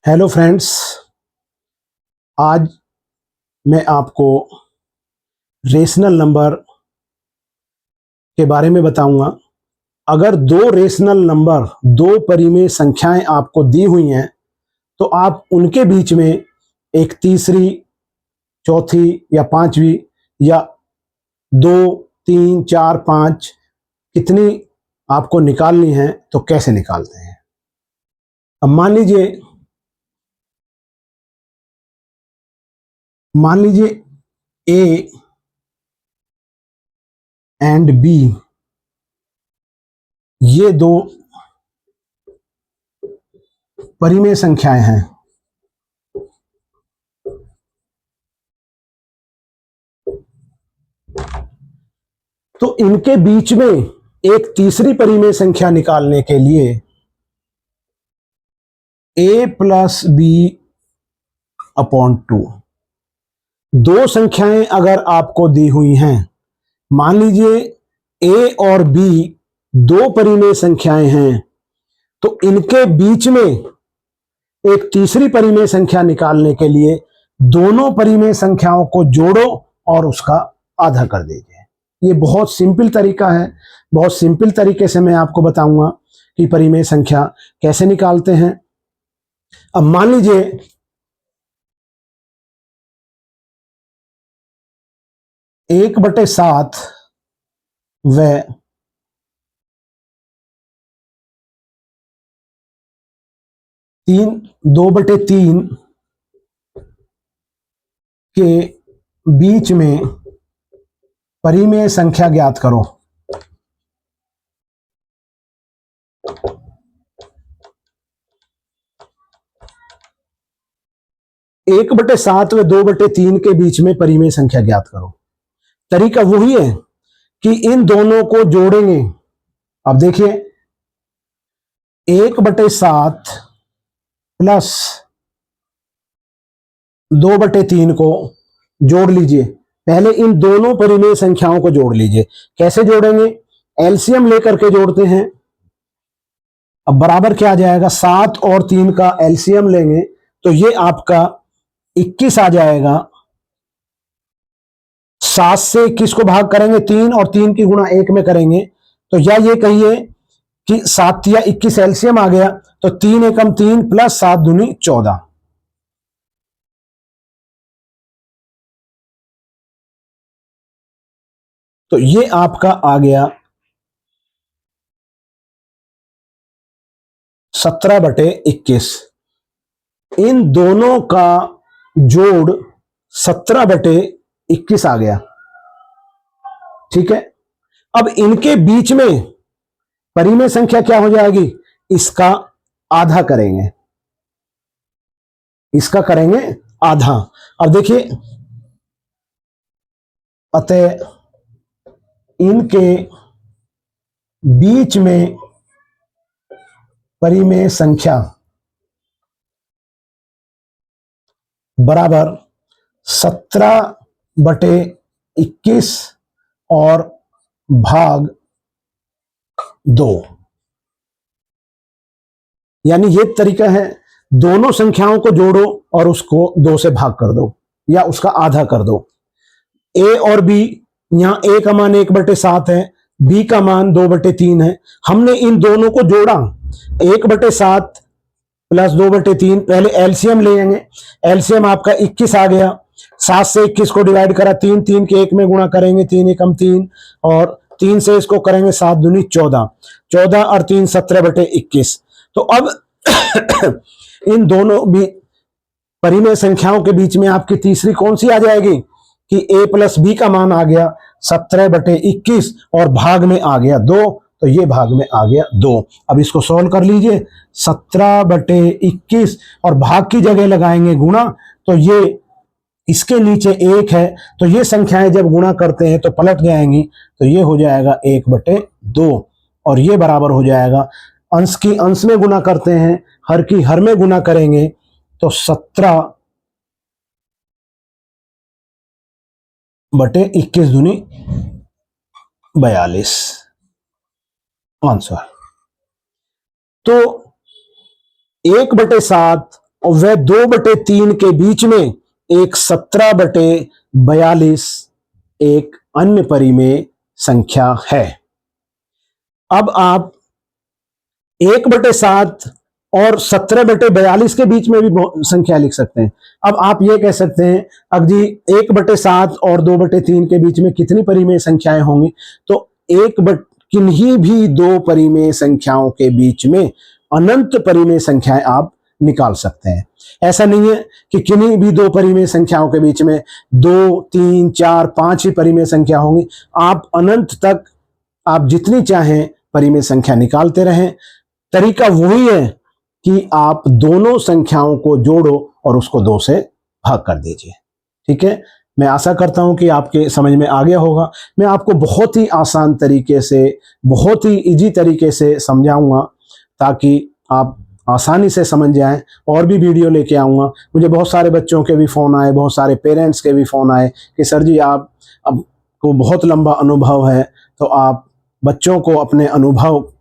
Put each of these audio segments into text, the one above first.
Hello friends, आज मैं आपको रेशनल नंबर के बारे में बताऊंगा। अगर दो रेशनल नंबर, दो परिमेय संख्याएं आपको दी हुई हैं तो आप उनके बीच में एक तीसरी, चौथी या पांचवी या दो, तीन, चार, पांच कितनी आपको निकालनी है तो कैसे निकालते हैं। अब मान लीजिए ए एंड बी, ये दो परिमेय संख्याएं हैं। तो इनके बीच में एक तीसरी परिमेय संख्या निकालने के लिए a प्लस बी अपॉन 2, दो संख्याएं अगर आपको दी हुई हैं, मान लीजिए a और b दो परिमेय संख्याएं हैं, तो इनके बीच में एक तीसरी परिमेय संख्या निकालने के लिए दोनों परिमेय संख्याओं को जोड़ो और उसका आधा कर दीजिए। ये बहुत सिंपल तरीका है। बहुत सिंपल तरीके से मैं आपको बताऊंगा कि परिमेय संख्या कैसे निकालते हैं। अब मान लीजिए एक बटे सात व तीन, दो बटे तीन के बीच में परिमेय संख्या ज्ञात करो। एक बटे सात व दो बटे तीन के बीच में परिमेय संख्या ज्ञात करो। तरीका वही है कि इन दोनों को जोड़ेंगे। अब देखिए, एक बटे सात प्लस दो बटे तीन को जोड़ लीजिए। पहले इन दोनों परिमेय संख्याओं को जोड़ लीजिए। कैसे जोड़ेंगे? एलसीएम लेकर के जोड़ते हैं। अब बराबर क्या आ जाएगा? सात और तीन का एलसीएम लेंगे तो ये आपका 21 आ जाएगा। सात से 21 को भाग करेंगे तीन और तीन की गुणा एक में करेंगे तो या ये कहिए कि 7 या 21 एलसीएम आ गया तो 3 एकम 3 प्लस 7 दूनी 14। तो ये आपका आ गया 17/21। इन दोनों का जोड़ 17/21 आ गया। ठीक है। अब इनके बीच में परिमेय संख्या क्या हो जाएगी? इसका आधा करेंगे। इसका करेंगे आधा। अब देखिए, अतः इनके बीच में परिमेय संख्या बराबर 17/21 और भाग 2। यानी ये तरीका है, दोनों संख्याओं को जोड़ो और उसको 2 से भाग कर दो या उसका आधा कर दो। ए और बी, यहां ए का मान 1/7 है, बी का मान 2/3 है। हमने इन दोनों को जोड़ा। 1/7 प्लस 2/3, पहले एलसीएम लेंगे। एलसीएम आपका 21 आ गया। 7 से 21 को डिवाइड करा, 3, 3 के 1 में गुणा करेंगे, 3 एकम 3 और 3 से इसको करेंगे 7 दूनी 14। 14 और 3 17/21। तो अब इन दोनों भी परिमेय संख्याओं के बीच में आपकी तीसरी कौन सी आ जाएगी कि a प्लस बी का मान आ गया 17/21 और भाग में आ गया 2। तो ये भाग में आ गया 2। अब इसको सॉल्व कर लीजिए। 17/21 और भाग की जगह लगाएंगे गुणा, तो ये इसके नीचे 1 है तो ये संख्याएं जब गुणा करते हैं तो पलट जाएंगी। तो ये हो जाएगा 1/2 और ये बराबर हो जाएगा, अंश की अंश में गुणा करते हैं, हर की हर में गुणा करेंगे तो 17/21 दूनी 42 आंसर। तो 1/7 और वह 2/3 के बीच में एक 17/42 एक अन्य परिमेय संख्या है। अब आप 1/7 और 17/42 के बीच में भी संख्या लिख सकते हैं। अब आप ये कह सकते हैं अब जी 1/7 और 2/3 के बीच में कितनी परिमेय संख्याएं होंगी, तो किन्हीं भी दो परिमेय संख्याओं के बीच में अनंत परिमेय संख्याएं आप निकाल सकते हैं। ऐसा नहीं है कि किन्हीं भी दो परिमेय संख्याओं के बीच में 2, 3, 4, 5 ही परिमेय संख्या होंगी। आप अनंत तक आप जितनी चाहें परिमेय संख्या निकालते रहें। तरीका वही है कि आप दोनों संख्याओं को जोड़ो और उसको 2 से भाग कर दीजिए। ठीक है, मैं आशा करता हूं कि आपके समझ में आ गया होगा। मैं आपको बहुत ही आसान तरीके से, बहुत ही इजी तरीके से समझाऊंगा ताकि आप आसानी से समझ जाएं। और भी वीडियो लेके आऊँगा। मुझे बहुत सारे बच्चों के भी फ़ोन आए, बहुत सारे पेरेंट्स के भी फ़ोन आए कि सर जी आप को बहुत लंबा अनुभव है, तो आप बच्चों को अपने अनुभव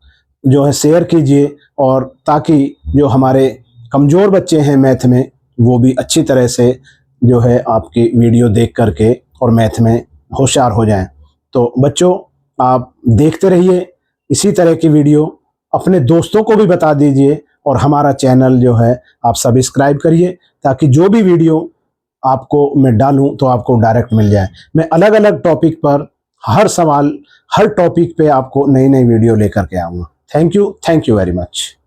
जो है शेयर कीजिए, और ताकि जो हमारे कमज़ोर बच्चे हैं मैथ में वो भी अच्छी तरह से जो है आपकी वीडियो देख करके और मैथ में होशियार हो जाएं। तो बच्चों आप देखते रहिए इसी तरह की वीडियो, अपने दोस्तों को भी बता दीजिए, और हमारा चैनल जो है आप सब्सक्राइब करिए ताकि जो भी वीडियो आपको मैं डालूं तो आपको डायरेक्ट मिल जाए। मैं अलग अलग टॉपिक पर हर सवाल, हर टॉपिक पे आपको नई नई वीडियो लेकर के आऊँगा। Thank you very much.